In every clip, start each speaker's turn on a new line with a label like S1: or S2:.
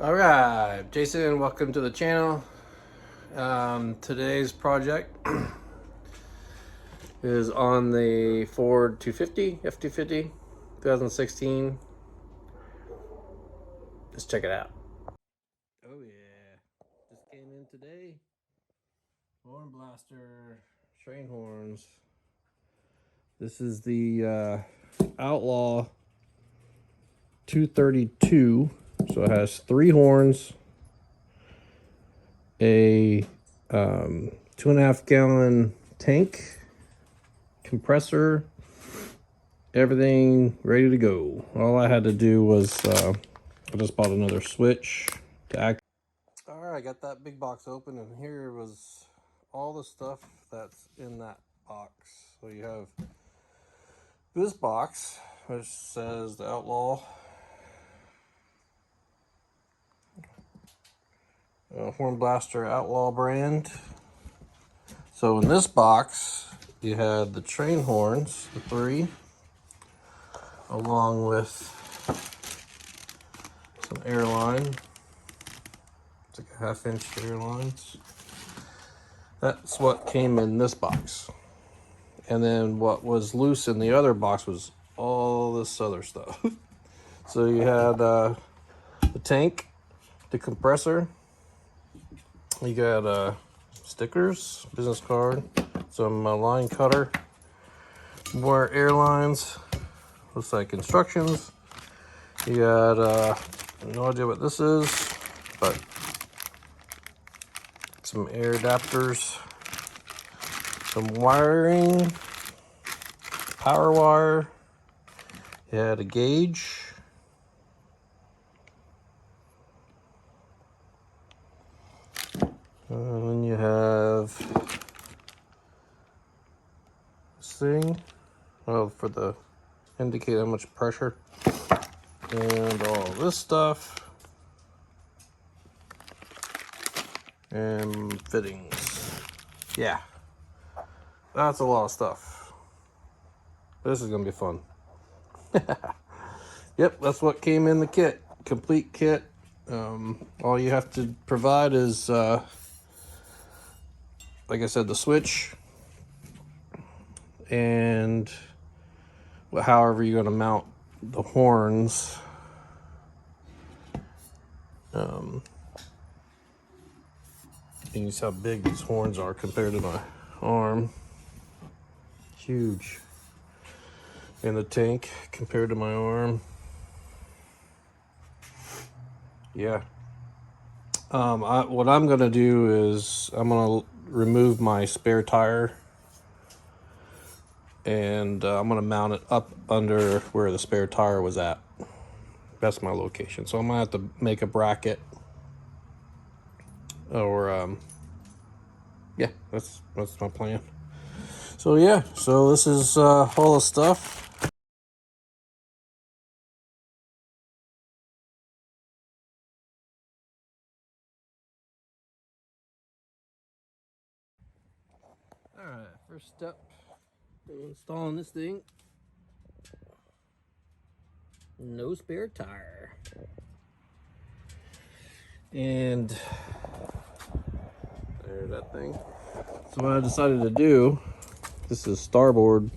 S1: All right, Jason, welcome to the channel. Today's project is on the Ford 250, F250, 2016. Let's check it out. Oh yeah, just came in today. Hornblaster train horns. This is the Outlaw 232. So it has 3 horns, a 2.5 gallon tank, compressor, everything ready to go. All I had to do was I just bought another switch to act. All right, I got that big box open, and here was all the stuff that's in that box. So you have this box, which says the Outlaw Hornblaster Outlaw brand. So in this box, you had the train horns, the 3, along with some airline. It's like a 1/2 inch airlines. That's what came in this box. And then what was loose in the other box was all this other stuff. So you had the tank, the compressor, you got stickers, business card, some line cutter, more airlines, looks like instructions. You got no idea what this is, but some air adapters, some wiring, power wire. You had a gauge, and then you have this thing, for the indicate how much pressure, and all this stuff, and fittings. Yeah, that's a lot of stuff. This is gonna be fun. Yep, that's what came in the kit. Complete kit. All you have to provide is like I said, the switch, and however you're going to mount the horns. You can see how big these horns are compared to my arm. Huge. And the tank compared to my arm. Yeah. What I'm going to do is I'm going to remove my spare tire, and I'm going to mount it up under where the spare tire was at. That's my location. So I'm going to have to make a bracket, or yeah, that's my plan. So yeah, so this is all the stuff. All right, first step, installing this thing. No spare tire. And there's that thing. So what I decided to do, this is starboard,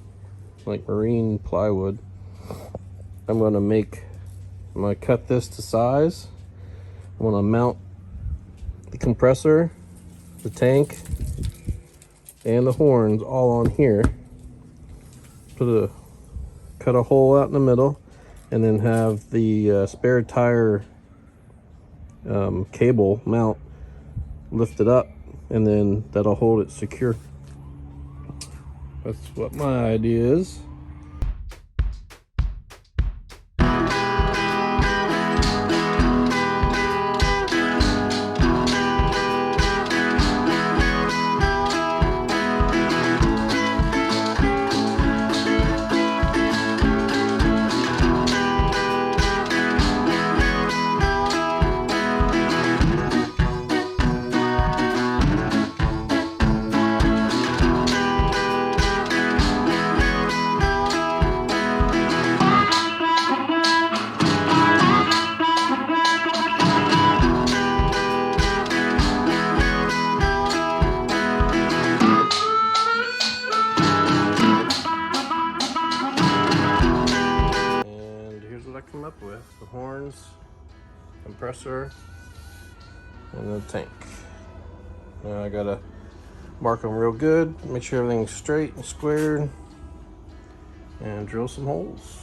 S1: like marine plywood. I'm gonna cut this to size. I'm gonna mount the compressor, the tank, and the horns all on here. Cut a hole out in the middle, and then have the spare tire cable mount lifted up, and then that'll hold it secure. That's what my idea is. compressor, and the tank. Now I gotta mark them real good, make sure everything's straight and squared, and drill some holes.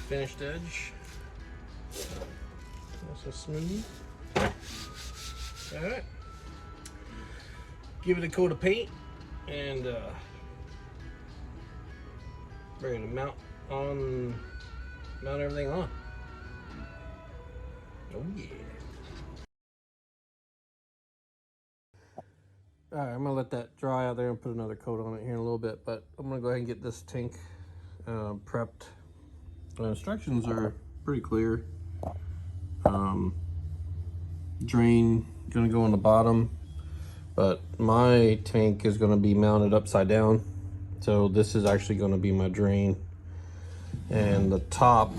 S1: Finished edge. Nice and smooth. Alright. Give it a coat of paint and ready to mount everything on. Oh yeah. Alright, I'm gonna let that dry out there and put another coat on it here in a little bit, but I'm gonna go ahead and get this tank prepped. The instructions are pretty clear. Drain gonna go on the bottom, but my tank is gonna be mounted upside down, so this is actually gonna be my drain, and the top,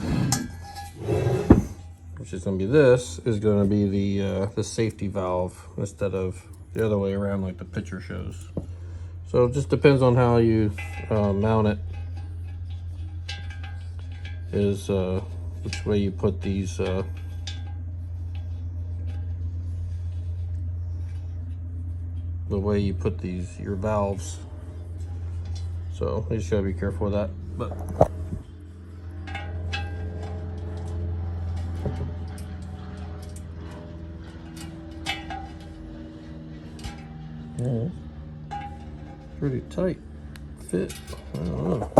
S1: which is gonna be this, is gonna be the safety valve instead of the other way around like the picture shows. So it just depends on how you mount it, is which way you put these your valves. So you just gotta be careful with that. But yeah, pretty tight fit. I don't know.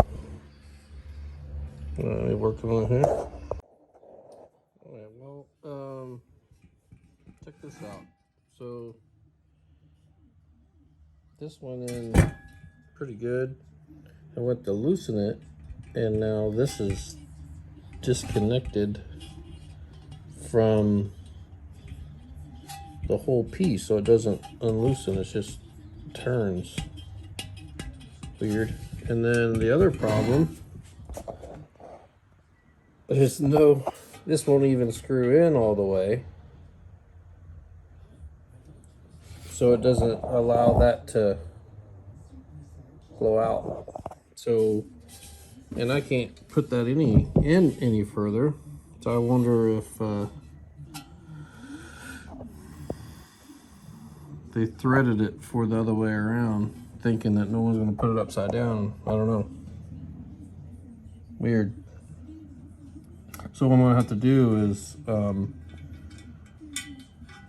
S1: Let me work on it here. Alright, well, check this out. So this went in pretty good. I went to loosen it, and now this is disconnected from the whole piece, so it doesn't unloosen, it just turns. Weird. And then the other problem, there's no, this won't even screw in all the way, so it doesn't allow that to blow out. So, and I can't put that any further, so I wonder if they threaded it for the other way around, thinking that no one's going to put it upside down. I don't know. Weird. So what I'm going to have to do is,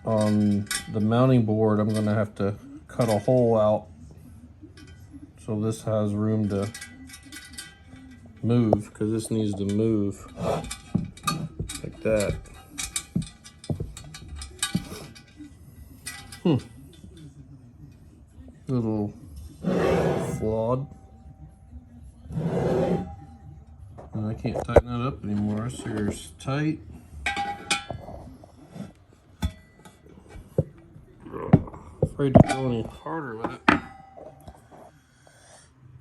S1: on the mounting board, I'm going to have to cut a hole out so this has room to move, because this needs to move like that. Little flawed. And I can't tighten that up anymore, so it's tight. Afraid to go any harder with it.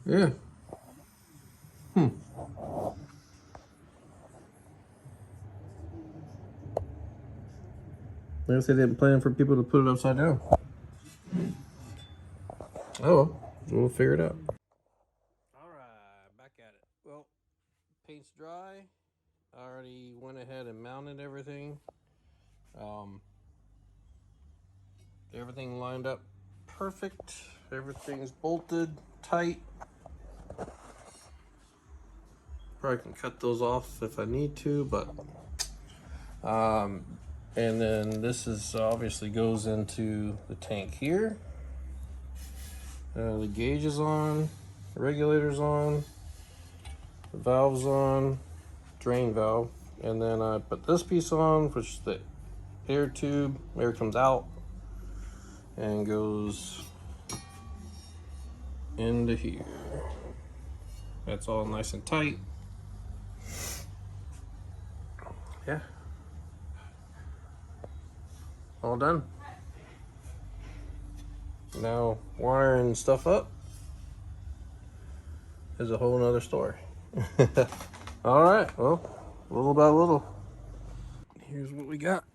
S1: Yeah. I guess they didn't plan for people to put it upside down. Oh, we'll figure it out. Alright, back at it. Well, paint's dry. I already went ahead and mounted everything. Everything lined up perfect. Everything's bolted tight. Probably can cut those off if I need to, but and then this is obviously goes into the tank here. The gauge is on, the regulator's on, the valve's on, drain valve, and then I put this piece on, which is the air tube. Air comes out and goes into here. That's all nice and tight. Yeah. All done. Now wiring stuff up is a whole nother story. All right, well, little by little, here's what we got.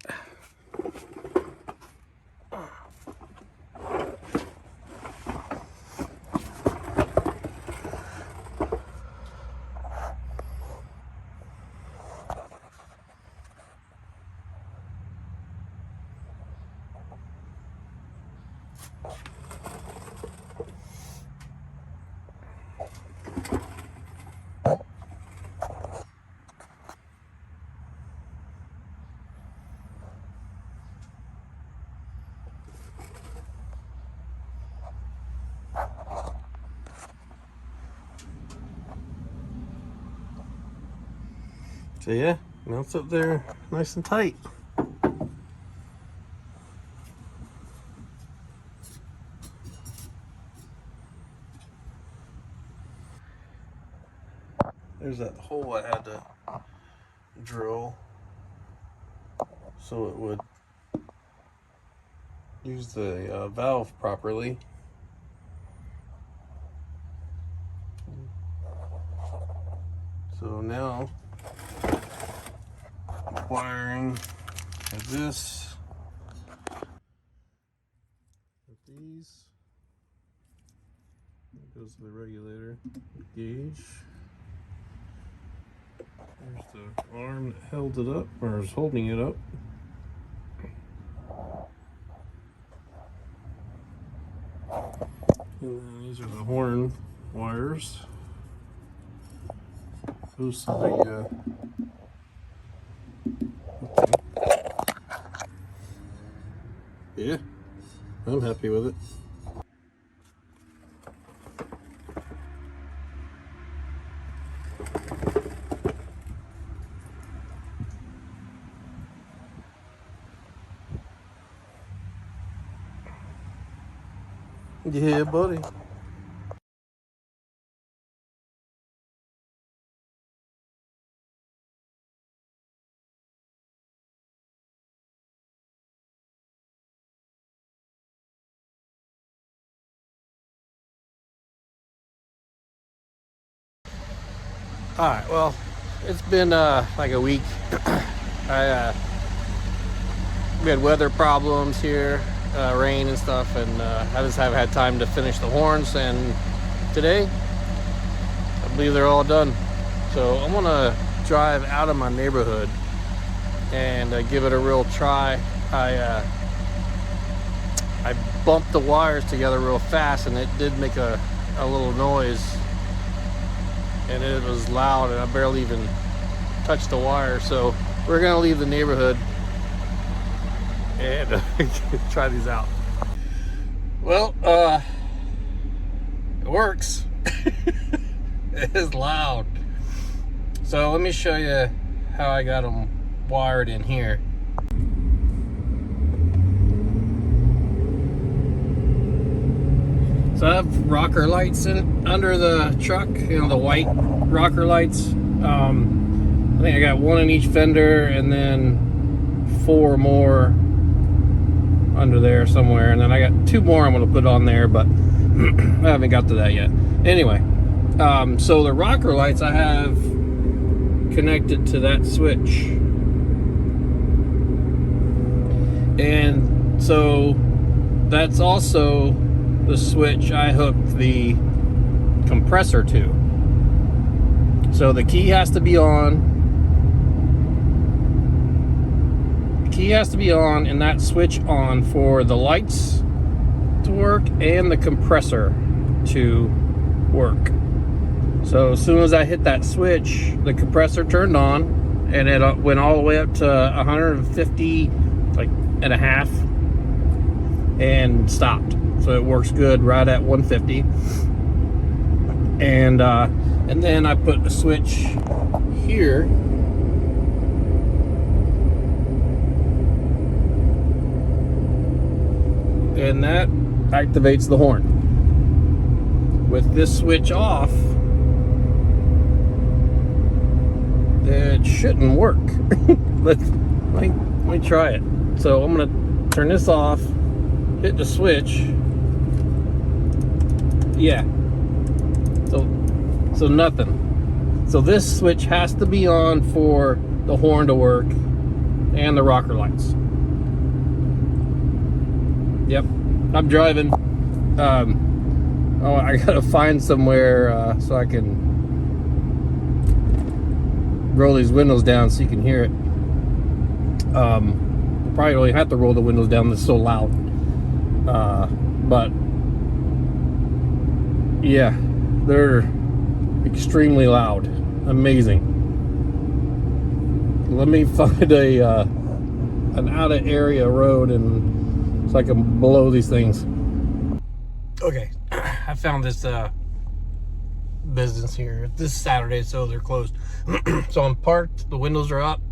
S1: So yeah, now it's up there nice and tight. There's that hole I had to drill so it would use the valve properly. So now wiring of this with these. There goes the regulator gauge. There's the arm that held it up, or is holding it up. And then these are the horn wires. Those are the yeah, I'm happy with it. Yeah, buddy. All right, well, it's been like a week. We had weather problems here, rain and stuff, and I just haven't had time to finish the horns. And today, I believe they're all done. So I'm gonna drive out of my neighborhood and give it a real try. I bumped the wires together real fast, and it did make a little noise. And it was loud, and I barely even touched the wire. So we're gonna leave the neighborhood and try these out. Well, it works. It is loud. So let me show you how I got them wired in here. So I have rocker lights in under the truck, you know, the white rocker lights. I think I got one in each fender, and then 4 more under there somewhere, and then I got 2 more I'm going to put on there, but I haven't got to that yet. Anyway, so the rocker lights I have connected to that switch, and so that's also the switch I hooked the compressor to. So the key has to be on. The key has to be on, and that switch on for the lights to work and the compressor to work. So as soon as I hit that switch, the compressor turned on, and it went all the way up to 150 and a half and stopped. So it works good right at 150. And then I put a switch here, and that activates the horn, with this switch off, it shouldn't work. let me try it. So I'm gonna turn this off, hit the switch. Yeah. So nothing. So this switch has to be on for the horn to work and the rocker lights. Yep. I'm driving. Oh, I gotta find somewhere so I can roll these windows down so you can hear it. Probably really have to roll the windows down, it's so loud. But yeah, they're extremely loud. Amazing. Let me find an out of area road and so I can blow these things. Okay, I found this business here. This is Saturday, so they're closed. So I'm parked, the windows are up,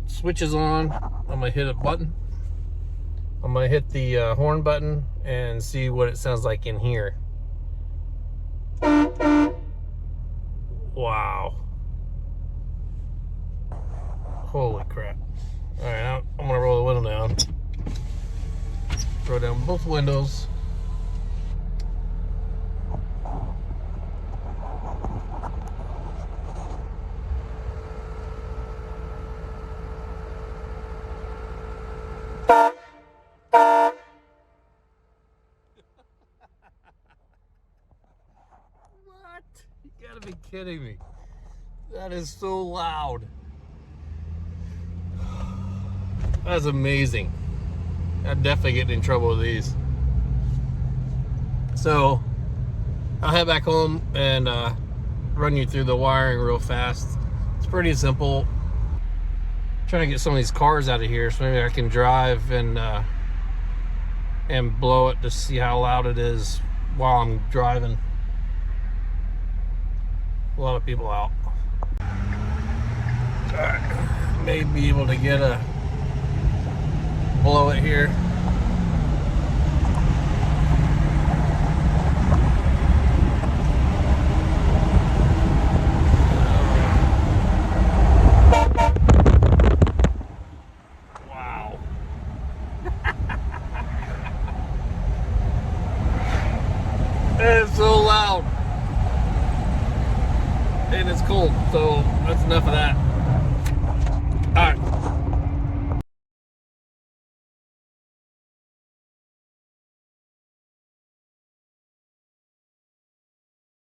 S1: switch is on. I'm gonna hit a button. I'm gonna hit the horn button and see what it sounds like in here. Wow. Holy crap. All right, now I'm gonna roll the window down. Throw down both windows. What? You gotta be kidding me. That is so loud. That's amazing. I'd definitely get in trouble with these. So I'll head back home and run you through the wiring real fast. It's pretty simple. I'm trying to get some of these cars out of here so maybe I can drive and blow it to see how loud it is while I'm driving. A lot of people out. Alright, may be able to get a blow it here. Wow. It's so loud. And it's cold, so that's enough of that.